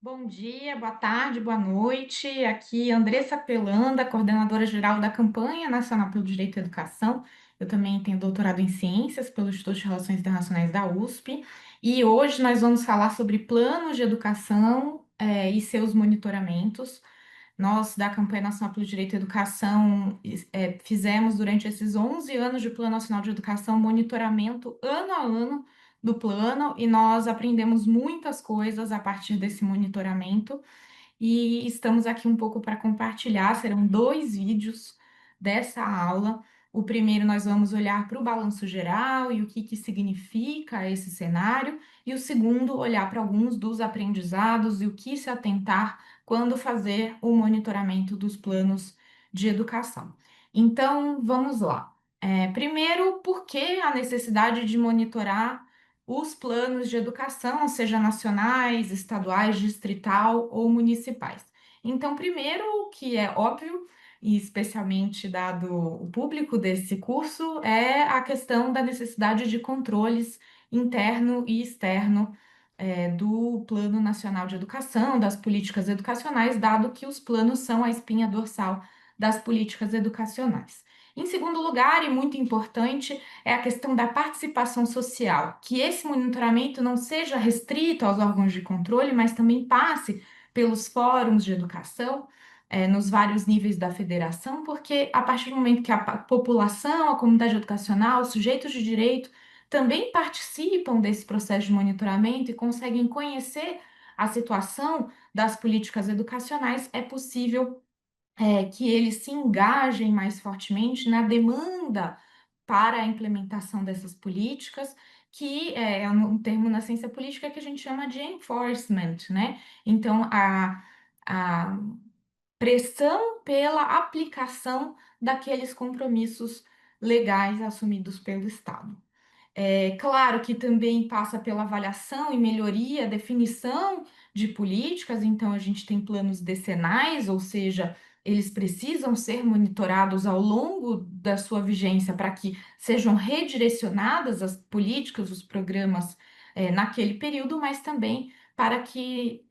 Bom dia, boa tarde, boa noite. Aqui Andressa Pelanda, coordenadora geral da Campanha Nacional pelo Direito à Educação. Eu também tenho doutorado em Ciências pelo Instituto de Relações Internacionais da USP. E hoje nós vamos falar sobre planos de educação, e seus monitoramentos. Nós, da Campanha Nacional pelo Direito à Educação, fizemos durante esses 11 anos de Plano Nacional de Educação monitoramento ano a ano do plano e nós aprendemos muitas coisas a partir desse monitoramento e estamos aqui um pouco para compartilhar. Serão dois vídeos dessa aula. O primeiro, nós vamos olhar para o balanço geral e o que significa esse cenário, e o segundo, olhar para alguns dos aprendizados e o que se atentar quando fazer o monitoramento dos planos de educação. Então, vamos lá. Primeiro, por que a necessidade de monitorar os planos de educação, seja nacionais, estaduais, distrital ou municipais? Então, primeiro, o que é óbvio, e especialmente dado o público desse curso, é a questão da necessidade de controles interno e externo, do Plano Nacional de Educação, das políticas educacionais, dado que os planos são a espinha dorsal das políticas educacionais. Em segundo lugar, e muito importante, é a questão da participação social, que esse monitoramento não seja restrito aos órgãos de controle, mas também passe pelos fóruns de educação, nos vários níveis da federação, porque a partir do momento que a população, a comunidade educacional, os sujeitos de direito também participam desse processo de monitoramento e conseguem conhecer a situação das políticas educacionais, é possível que eles se engajem mais fortemente na demanda para a implementação dessas políticas, que é um termo na ciência política que a gente chama de enforcement, né? Então, a pressão pela aplicação daqueles compromissos legais assumidos pelo Estado. É claro que também passa pela avaliação e melhoria, definição de políticas, então a gente tem planos decenais, ou seja, eles precisam ser monitorados ao longo da sua vigência para que sejam redirecionadas as políticas, os programas, naquele período, mas também para que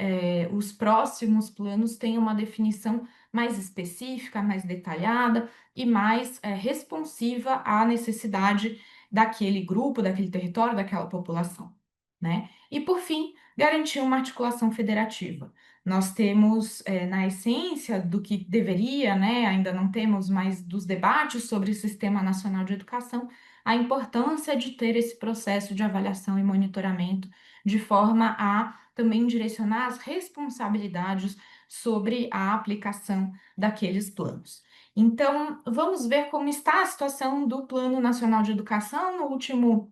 os próximos planos tenham uma definição mais específica, mais detalhada e mais responsiva à necessidade daquele grupo, daquele território, daquela população, né? E por fim, garantir uma articulação federativa. Nós temos, na essência do que deveria, né, ainda não temos mais dos debates sobre o Sistema Nacional de Educação, a importância de ter esse processo de avaliação e monitoramento, de forma a também direcionar as responsabilidades sobre a aplicação daqueles planos. Então, vamos ver como está a situação do Plano Nacional de Educação no último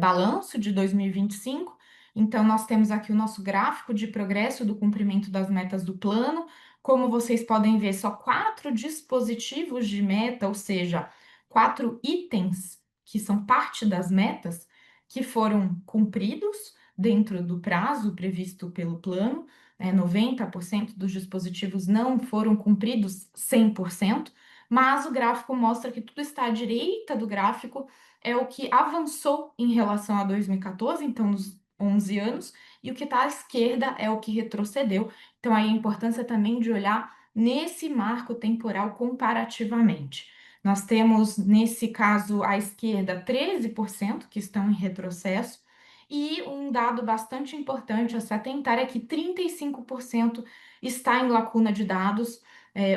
balanço de 2025. Então, nós temos aqui o nosso gráfico de progresso do cumprimento das metas do plano. Como vocês podem ver, só 4 dispositivos de meta, ou seja, 4 itens que são parte das metas, que foram cumpridos dentro do prazo previsto pelo plano. 90% dos dispositivos não foram cumpridos 100%, mas o gráfico mostra que tudo está à direita do gráfico é o que avançou em relação a 2014, então nos 11 anos, e o que está à esquerda é o que retrocedeu. Então, aí a importância também de olhar nesse marco temporal comparativamente. Nós temos, nesse caso, à esquerda, 13% que estão em retrocesso, e um dado bastante importante a se atentar é que 35% está em lacuna de dados,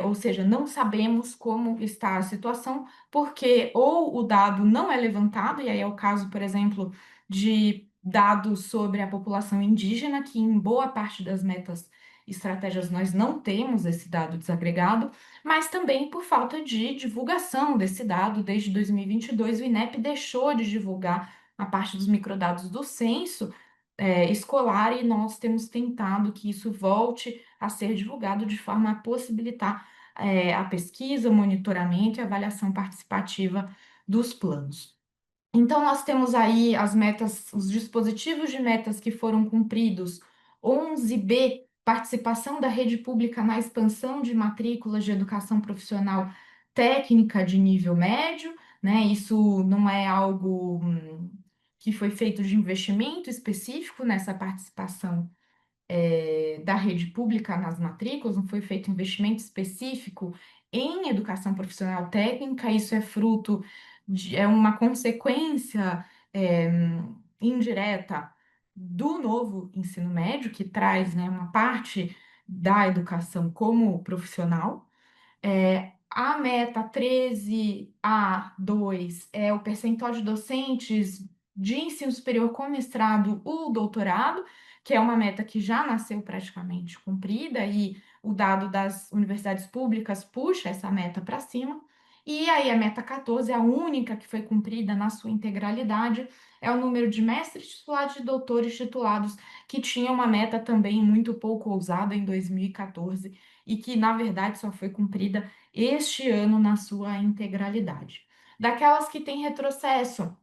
ou seja, não sabemos como está a situação, porque ou o dado não é levantado, e aí é o caso, por exemplo, de dados sobre a população indígena, que em boa parte das metas estratégias nós não temos esse dado desagregado, mas também por falta de divulgação desse dado. Desde 2022, o INEP deixou de divulgar a parte dos microdados do censo escolar, e nós temos tentado que isso volte a ser divulgado de forma a possibilitar a pesquisa, o monitoramento e a avaliação participativa dos planos. Então, nós temos aí as metas, os dispositivos de metas que foram cumpridos. 11B, participação da rede pública na expansão de matrículas de educação profissional técnica de nível médio, né? Isso não é algo que foi feito de investimento específico nessa participação da rede pública nas matrículas, não foi feito investimento específico em educação profissional técnica, isso é fruto é uma consequência é, indireta do novo ensino médio, que traz, né, uma parte da educação como profissional. A meta 13A2 é o percentual de docentes de ensino superior com mestrado ou doutorado, que é uma meta que já nasceu praticamente cumprida, e o dado das universidades públicas puxa essa meta para cima. E aí a meta 14, a única que foi cumprida na sua integralidade, é o número de mestres titulados e doutores titulados, que tinha uma meta também muito pouco ousada em 2014 e que, na verdade, só foi cumprida este ano na sua integralidade. Daquelas que têm retrocesso,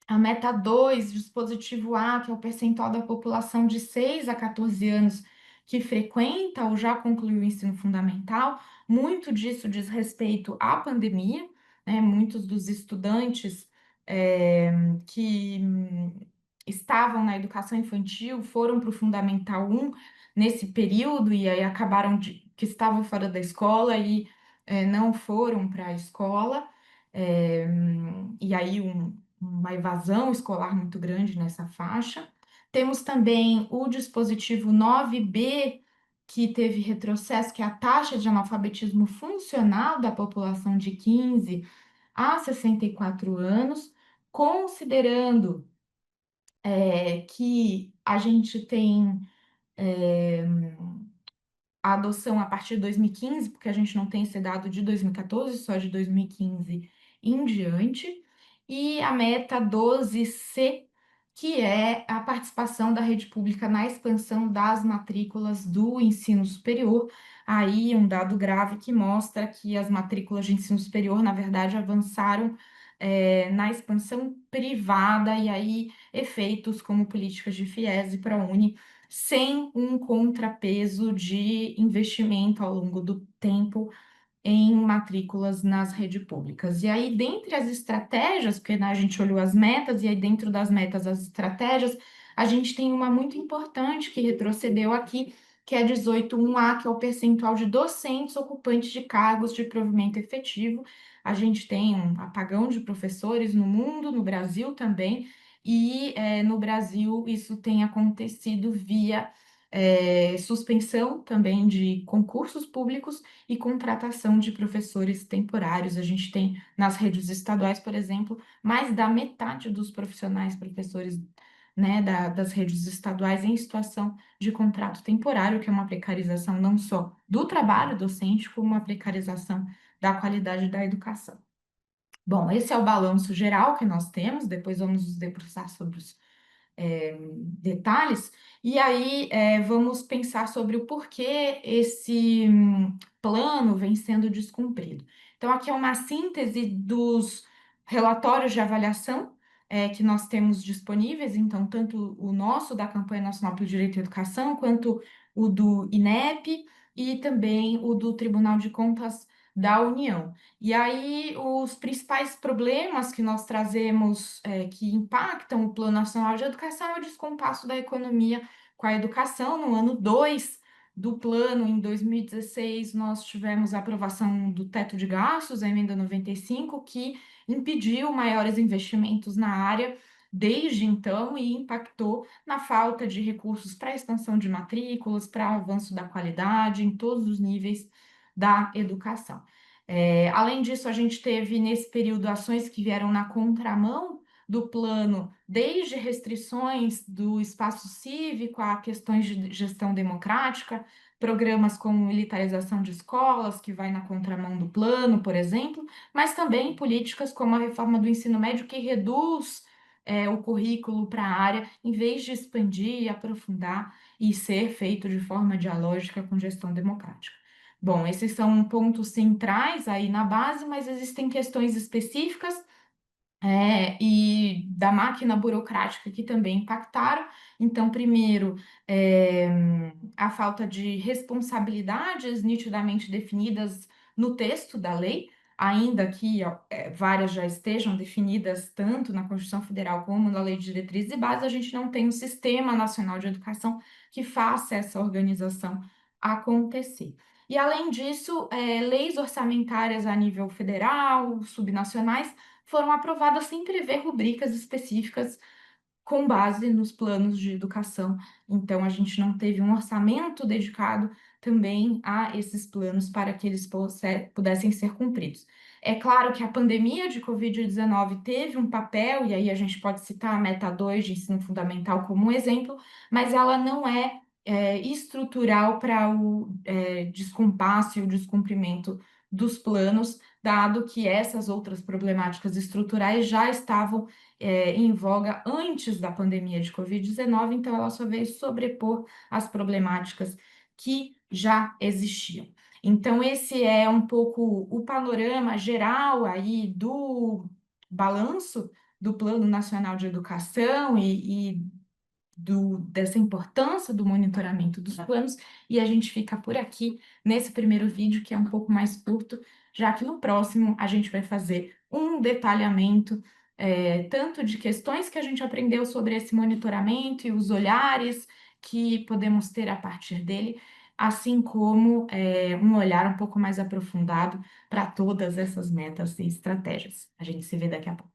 a meta 2, dispositivo A, que é o percentual da população de 6 a 14 anos que frequenta ou já concluiu o ensino fundamental, muito disso diz respeito à pandemia, né? Muitos dos estudantes que estavam na educação infantil foram para o Fundamental 1 nesse período e aí acabaram que estavam fora da escola e não foram para a escola. É, e aí uma evasão escolar muito grande nessa faixa. Temos também o dispositivo 9B, que teve retrocesso, que é a taxa de analfabetismo funcional da população de 15 a 64 anos, considerando que a gente tem a adoção a partir de 2015, porque a gente não tem esse dado de 2014, só de 2015 em diante, e a meta 12C, que é a participação da rede pública na expansão das matrículas do ensino superior. Aí um dado grave que mostra que as matrículas de ensino superior, na verdade, avançaram na expansão privada, e aí efeitos como políticas de FIES e ProUni sem um contrapeso de investimento ao longo do tempo em matrículas nas redes públicas. E aí, dentre as estratégias, porque né, a gente olhou as metas, e aí dentro das metas, as estratégias, a gente tem uma muito importante que retrocedeu aqui, que é 18.1A, que é o percentual de docentes ocupantes de cargos de provimento efetivo. A gente tem um apagão de professores no mundo, no Brasil também, e no Brasil isso tem acontecido via suspensão também de concursos públicos e contratação de professores temporários. A gente tem nas redes estaduais, por exemplo, mais da metade dos profissionais professores, né, das redes estaduais em situação de contrato temporário, que é uma precarização não só do trabalho docente, como uma precarização da qualidade da educação. Bom, esse é o balanço geral que nós temos, depois vamos nos debruçar sobre os detalhes, e aí vamos pensar sobre o porquê esse plano vem sendo descumprido. Então, aqui é uma síntese dos relatórios de avaliação que nós temos disponíveis, então, tanto o nosso da Campanha Nacional pelo Direito à Educação, quanto o do INEP e também o do Tribunal de Contas da União. E aí, os principais problemas que nós trazemos, que impactam o Plano Nacional de Educação, é o descompasso da economia com a educação. No ano 2 do plano, em 2016, nós tivemos a aprovação do teto de gastos, a emenda 95, que impediu maiores investimentos na área desde então e impactou na falta de recursos para a expansão de matrículas, para avanço da qualidade em todos os níveis da educação. Além disso, a gente teve nesse período ações que vieram na contramão do plano, desde restrições do espaço cívico a questões de gestão democrática, programas como militarização de escolas, que vai na contramão do plano, por exemplo, mas também políticas como a reforma do ensino médio, que reduz o currículo para a área, em vez de expandir, aprofundar e ser feito de forma dialógica com gestão democrática. Bom, esses são pontos centrais aí na base, mas existem questões específicas e da máquina burocrática que também impactaram. Então, primeiro, é, a falta de responsabilidades nitidamente definidas no texto da lei. ainda que ó, várias já estejam definidas tanto na Constituição Federal como na Lei de Diretrizes e Bases, a gente não tem um Sistema Nacional de Educação que faça essa organização acontecer. E, além disso, leis orçamentárias a nível federal, subnacionais, foram aprovadas sem prever rubricas específicas com base nos planos de educação. Então, a gente não teve um orçamento dedicado também a esses planos para que eles pudessem ser cumpridos. É claro que a pandemia de Covid-19 teve um papel, e aí a gente pode citar a Meta 2 de ensino fundamental como um exemplo, mas ela não é estrutural para o descompasso e o descumprimento dos planos, dado que essas outras problemáticas estruturais já estavam em voga antes da pandemia de Covid-19, então ela só veio sobrepor as problemáticas que já existiam. Então, esse é um pouco o panorama geral aí do balanço do Plano Nacional de Educação e dessa importância do monitoramento dos planos, e a gente fica por aqui nesse primeiro vídeo, que é um pouco mais curto, já que no próximo a gente vai fazer um detalhamento tanto de questões que a gente aprendeu sobre esse monitoramento e os olhares que podemos ter a partir dele, assim como um olhar um pouco mais aprofundado para todas essas metas e estratégias. A gente se vê daqui a pouco.